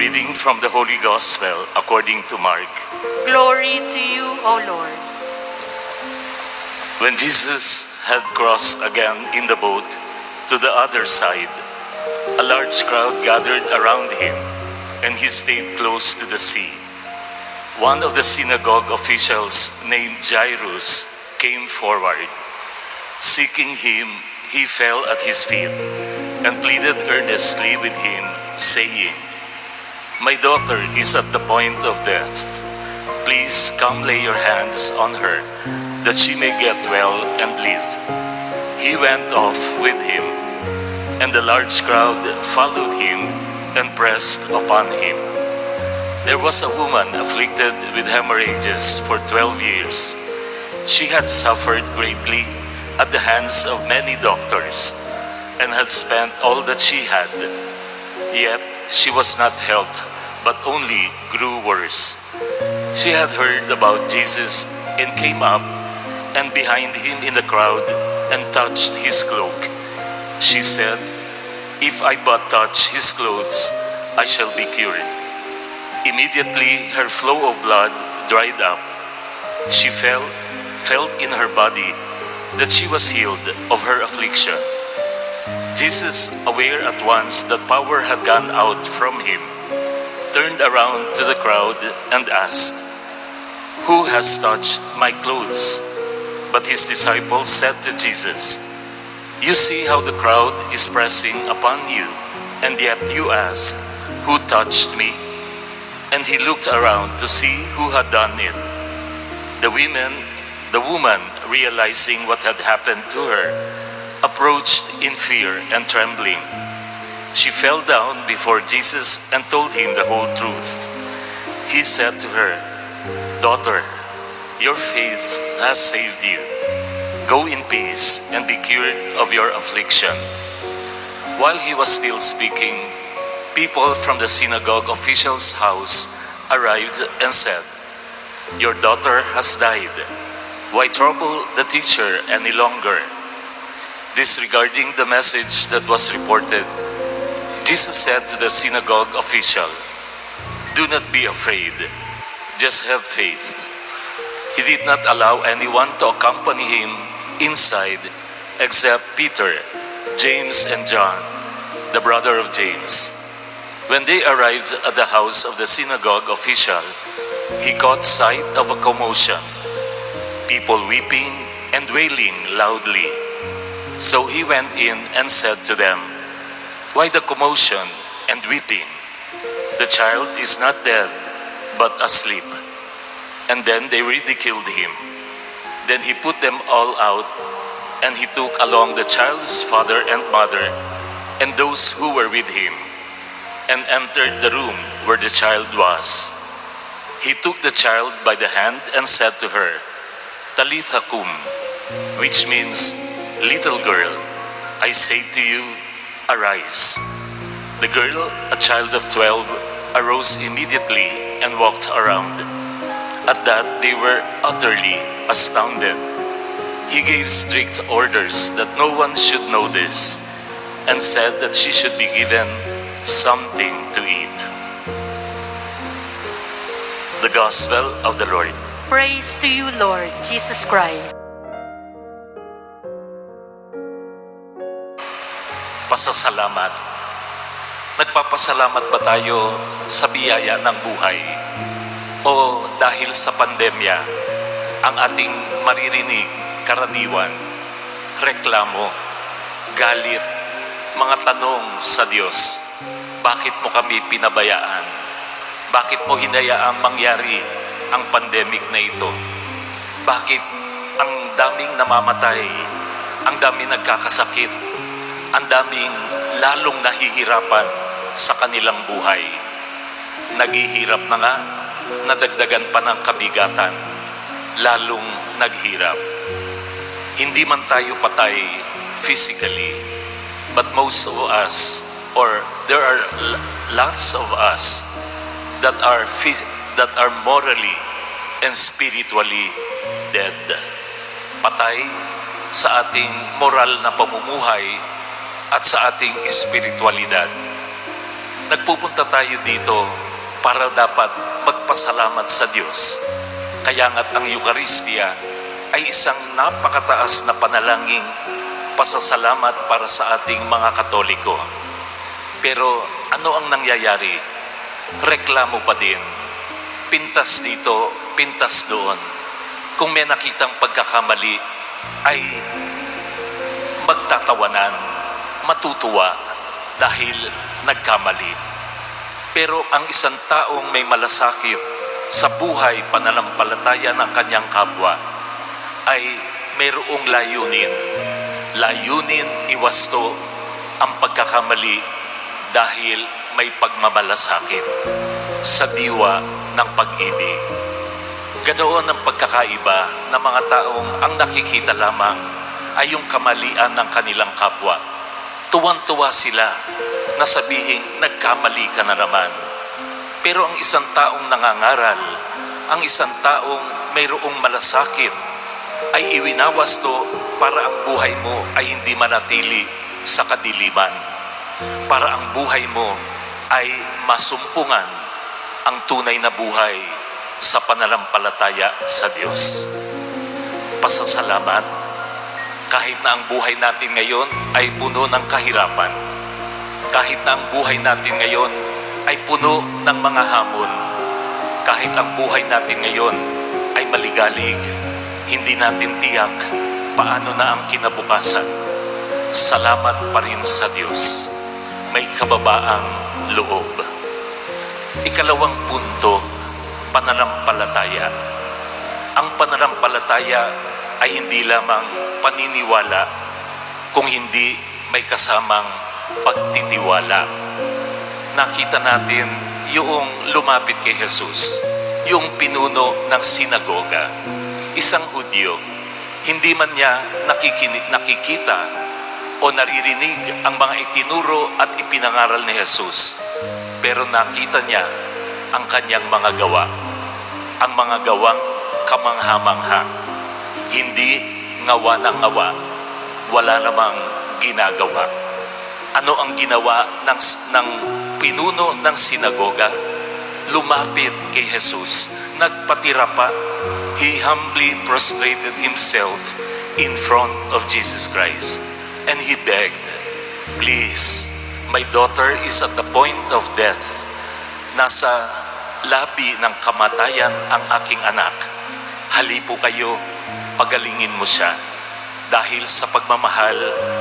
reading from the Holy Gospel according to Mark. Glory to you, O Lord. When Jesus had crossed again in the boat to the other side, a large crowd gathered around him, and he stayed close to the sea. One of the synagogue officials named Jairus came forward. Seeking him, he fell at his feet and pleaded earnestly with him, saying, "My daughter is at the point of death. Please come lay your hands on her, that she may get well and live." He went off with him, and the large crowd followed him and pressed upon him. There was a woman afflicted with hemorrhages for 12 years. She had suffered greatly at the hands of many doctors and had spent all that she had. Yet she was not helped, but only grew worse. She had heard about Jesus and came up and behind him in the crowd and touched his cloak. She said, "If I but touch his clothes, I shall be cured." Immediately her flow of blood dried up. She felt in her body that she was healed of her affliction. Jesus, aware at once that power had gone out from him, turned around to the crowd and asked, "Who has touched my clothes?" But his disciples said to Jesus, "You see how the crowd is pressing upon you, and yet you ask, 'Who touched me?'" And he looked around to see who had done it. The woman, realizing what had happened to her, approached in fear and trembling. She fell down before Jesus and told him the whole truth. He said to her, "Daughter, your faith has saved you. Go in peace and be cured of your affliction." While he was still speaking, people from the synagogue official's house arrived and said, "Your daughter has died. Why trouble the teacher any longer?" Disregarding the message that was reported, Jesus said to the synagogue official, "Do not be afraid, just have faith." He did not allow anyone to accompany him inside except Peter, James, and John, the brother of James. When they arrived at the house of the synagogue official, he caught sight of a commotion, people weeping and wailing loudly. So he went in and said to them, "Why the commotion and weeping? The child is not dead, but asleep." And then they ridiculed him. Then he put them all out, and he took along the child's father and mother and those who were with him, and entered the room where the child was. He took the child by the hand and said to her, "Talitha kum," which means, "Little girl, I say to you, arise." The girl, a child of 12, arose immediately and walked around. At that, they were utterly astounded. He gave strict orders that no one should know this, and said that she should be given something to eat. The Gospel of the Lord. Praise to you, Lord Jesus Christ. Pasasalamat. Nagpapasalamat ba tayo sa biyaya ng buhay? O dahil sa pandemya, ang ating maririnig karaniwan, reklamo, galit, mga tanong sa Diyos, bakit mo kami pinabayaan? Bakit mo hinayaang mangyari ang pandemic na ito? Bakit ang daming namamatay, ang daming nagkakasakit, ang daming lalong nahihirapan sa kanilang buhay? Naghihirap na nga, nadagdagan pa ng kabigatan, lalong naghirap. Hindi man tayo patay physically, but most of us, or there are lots of us that are morally and spiritually dead. Patay sa ating moral na pamumuhay at sa ating espiritualidad. nagpupunta tayo dito para dapat magpasalamat sa Diyos. Kaya nga't ang Eucharistia ay isang napakataas na panalangin, pasasalamat para sa ating mga Katoliko. Pero ano ang nangyayari? Reklamo pa din. Pintas dito, pintas doon. Kung may nakitang pagkakamali, ay magtatawanan, matutuwa dahil nagkamali. Pero ang isang taong may malasakit sa buhay pananampalataya ng kanyang kapwa ay mayroong layunin. Layunin iwasto ang pagkakamali dahil may pagmamalasakit sa diwa ng pag-ibig. Ganoon ang pagkakaiba ng mga taong ang nakikita lamang ay yung kamalian ng kanilang kapwa. Tuwang-tuwa sila na sabihing nagkamali ka na naman. Pero ang isang taong nangangaral, ang isang taong mayroong malasakit, ay iwinawasto para ang buhay mo ay hindi manatili sa kadiliman. Para ang buhay mo ay masumpungan ang tunay na buhay sa pananampalataya sa Diyos. Pasasalamat, kahit na ang buhay natin ngayon ay puno ng kahirapan, kahit na ang buhay natin ngayon ay puno ng mga hamon, kahit ang buhay natin ngayon ay maligalig, hindi natin tiyak paano na ang kinabukasan, salamat pa rin sa Diyos. May kababaang loob. Ikalawang punto, pananampalataya. Ang pananampalataya ay hindi lamang paniniwala, kung hindi may kasamang pagtitiwala. Nakita natin yung lumapit kay Jesus, yung pinuno ng sinagoga, isang Hudyo. Hindi man niya nakikita o naririnig ang mga itinuro at ipinangaral ni Jesus, pero nakita niya ang kanyang mga gawa, ang mga gawang kamangha-mangha. Hindi ngawa ng ngawa, wala namang ginagawa. Ano ang ginawa ng pinuno ng sinagoga? Lumapit kay Jesus, nagpatira pa. He humbly prostrated himself in front of Jesus Christ. And he begged, please, my daughter is at the point of death. Nasa labi ng kamatayan ang aking anak. Halipo kayo, pagalingin mo siya dahil sa pagmamahal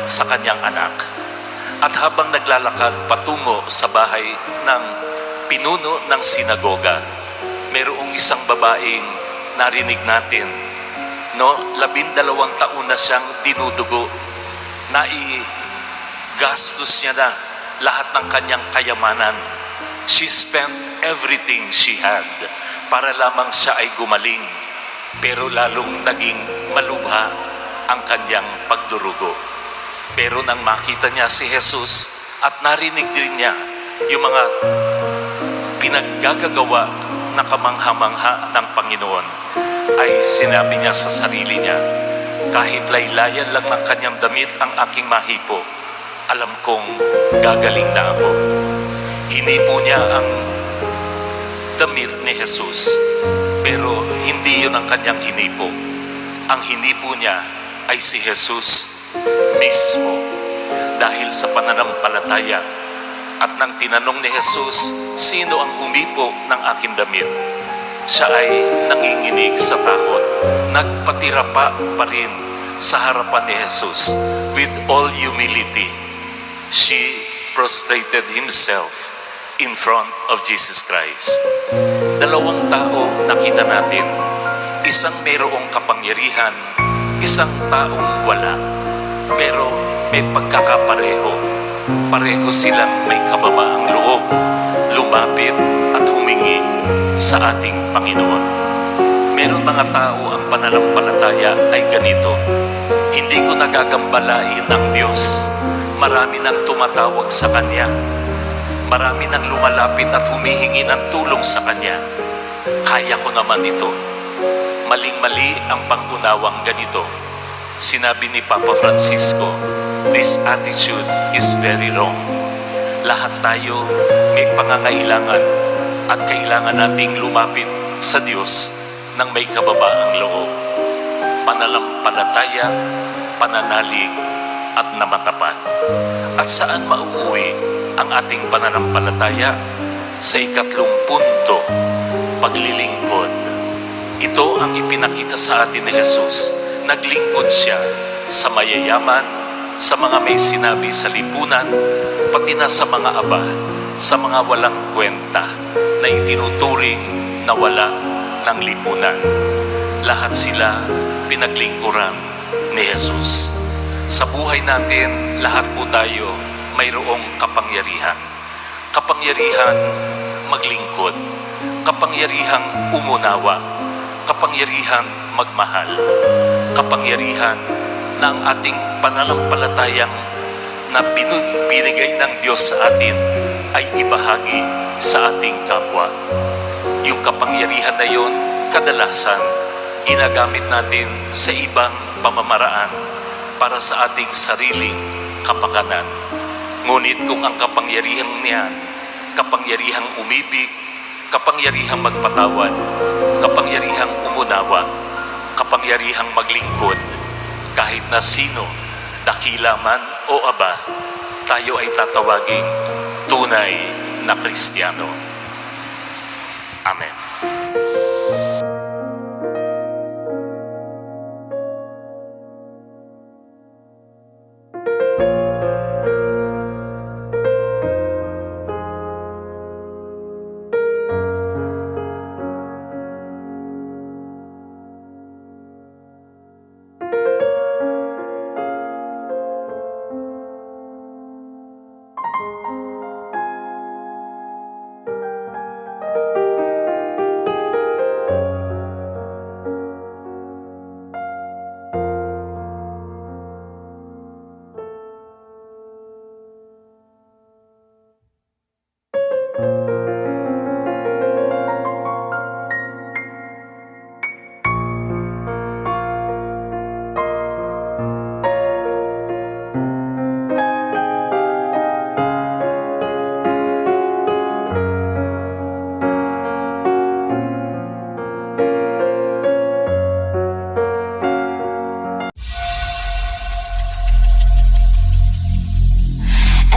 sa kanyang anak. At habang naglalakad patungo sa bahay ng pinuno ng sinagoga, mayroong isang babaeng narinig natin, 12 taon na siyang dinudugo. Naigastos niya na lahat ng kanyang kayamanan. She spent everything she had para lamang siya ay gumaling. Pero lalong naging malubha ang kanyang pagdurugo. Pero nang makita niya si Jesus at narinig din niya yung mga pinaggagawa na kamangha-mangha ng Panginoon, ay sinabi niya sa sarili niya, kahit laylayan lang ng kanyang damit ang aking mahipo, alam kong gagaling na ako. Hinipo niya ang damit ni Jesus, pero hindi yun ang kanyang hinipo. Ang hinipo niya ay si Jesus mismo. Dahil sa pananampalataya, at nang tinanong ni Jesus, sino ang humipo ng aking damit? Siya ay nanginginig sa takot. Nagpatira pa rin sa harapan ni Jesus. With all humility, she prostrated himself in front of Jesus Christ. Dalawang tao nakita natin. Isang mayroong kapangyarihan, isang taong wala. Pero may pagkakapareho. Pareho silang may kababaang loob, lumapit at humingi sa ating Panginoon. Meron mga tao ang pananampalataya ay ganito. Hindi ko nagagambalain ang Diyos. Marami nang tumatawag sa Kanya. Marami nang lumalapit at humihingi ng tulong sa Kanya. Kaya ko naman ito. Maling-mali ang pangunawang ganito. Sinabi ni Papa Francisco, this attitude is very wrong. Lahat tayo may pangangailangan at kailangan nating lumapit sa Diyos ng may kababaang loob, pananampalataya, pananalig at namatapat. At saan mauuwi ang ating pananampalataya? Sa ikatlong punto, paglilingkod. Ito ang ipinakita sa atin ni Jesus. Naglingkod siya sa mayayaman, sa mga may sinabi sa lipunan, pati na sa mga aba, sa mga walang kwenta na itinuturing na wala ng lipunan. Lahat sila pinaglingkuran ni Jesus. Sa buhay natin, lahat po tayo mayroong kapangyarihan. Kapangyarihan maglingkod, kapangyarihang umunawa, kapangyarihan magmahal, kapangyarihan na ang ating pananampalatayang na binigay ng Diyos sa atin ay ibahagi sa ating kapwa. Yung kapangyarihan na yon, kadalasan ginagamit natin sa ibang pamamaraan para sa ating sariling kapakanan. Ngunit kung ang kapangyarihang niyan, kapangyarihang umibig, kapangyarihang magpatawad, kapangyarihang umunawa, kapangyarihang maglingkod, kahit na sino, dakila man o aba, tayo ay tatawaging tunay na Kristiyano. Amen.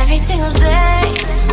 Every single day